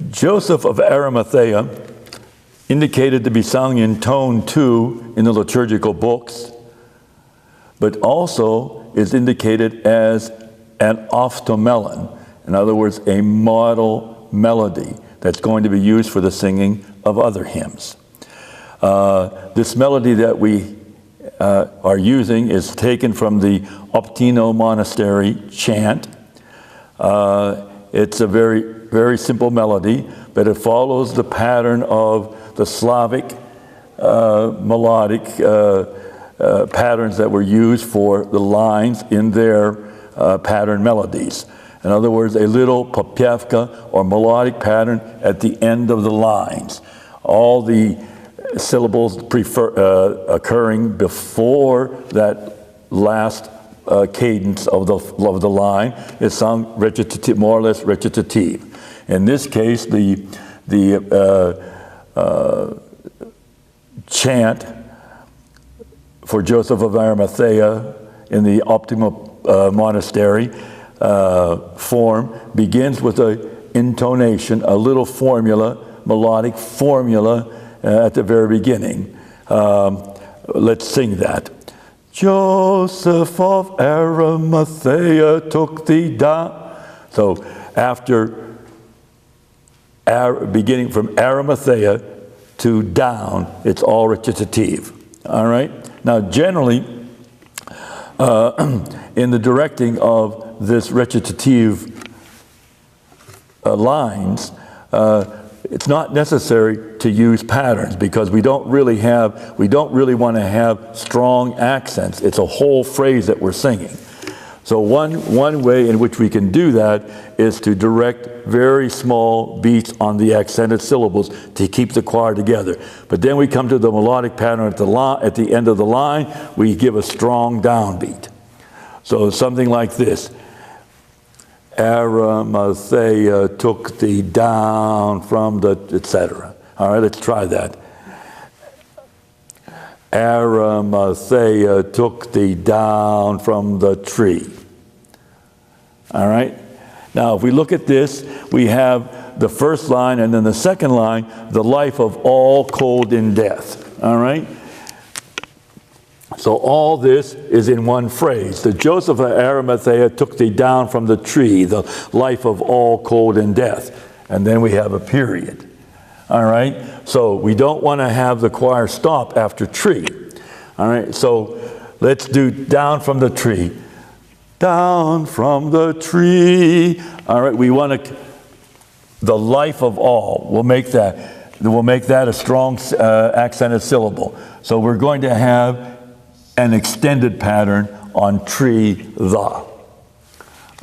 Joseph of Arimathea, indicated to be sung in tone 2 in the liturgical books, but also is indicated as an oftomelon, in other words, a model melody that's going to be used for the singing of other hymns. This melody that we are using is taken from the Optino Monastery chant. It's a very, very simple melody, but it follows the pattern of the Slavic melodic patterns that were used for the lines in their pattern melodies. In other words, a little popevka or melodic pattern at the end of the lines. All the syllables occurring before that last cadence of the line is sung recitative, more or less recitative. In this case, the chant for Joseph of Arimathea in the Optimo Monastery form begins with an intonation, a little formula, melodic formula at the very beginning. Let's sing that. Joseph of Arimathea took thee down. So after beginning from Arimathea to down, it's all recitative. All right? Now, generally, in the directing of this recitative lines, it's not necessary to use patterns because we don't really want to have strong accents. It's a whole phrase that we're singing. So one way in which we can do that is to direct very small beats on the accented syllables to keep the choir together. But then we come to the melodic pattern at the end of the line, we give a strong downbeat. So something like this. Arimathea took thee down from the, etc. All right, let's try that. Arimathea took thee down from the tree. All right? Now, if we look at this, we have the first line and then the second line, the life of all cold in death. All right? So all this is in one phrase. The Joseph of Arimathea took thee down from the tree, the life of all cold in death. And then we have a period. All right? So we don't want to have the choir stop after tree. All right? So let's do down from the tree. Down from the tree. All right, we want to, the life of all. We'll make that a strong accented syllable. So we're going to have an extended pattern on tree, the. All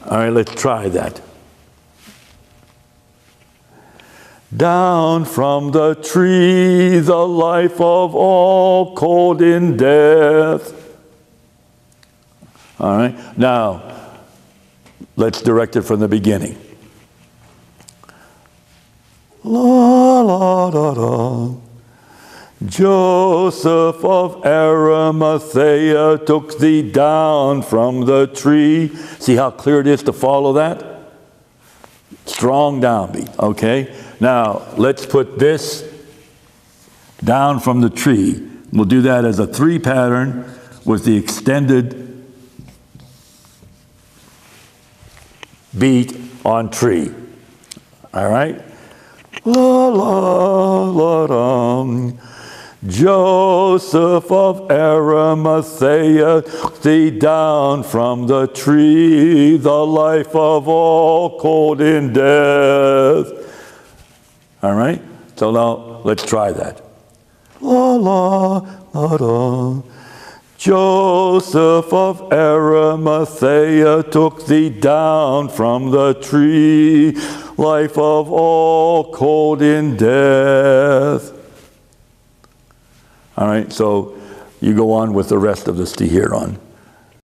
right, let's try that. Down from the tree, the life of all cold in death. All right, now let's direct it from the beginning. La la la la. Joseph of Arimathea took thee down from the tree. See how clear it is to follow that? Strong downbeat, okay? Now, let's put this down from the tree. We'll do that as a 3 pattern with the extended beat on tree. All right? La la la la. Joseph of Arimathea took thee down from the tree, the life of all cold in death. All right? So now let's try that. La la la la. Joseph of Arimathea took thee down from the tree, life of all cold in death. All right, so you go on with the rest of the Stihiron.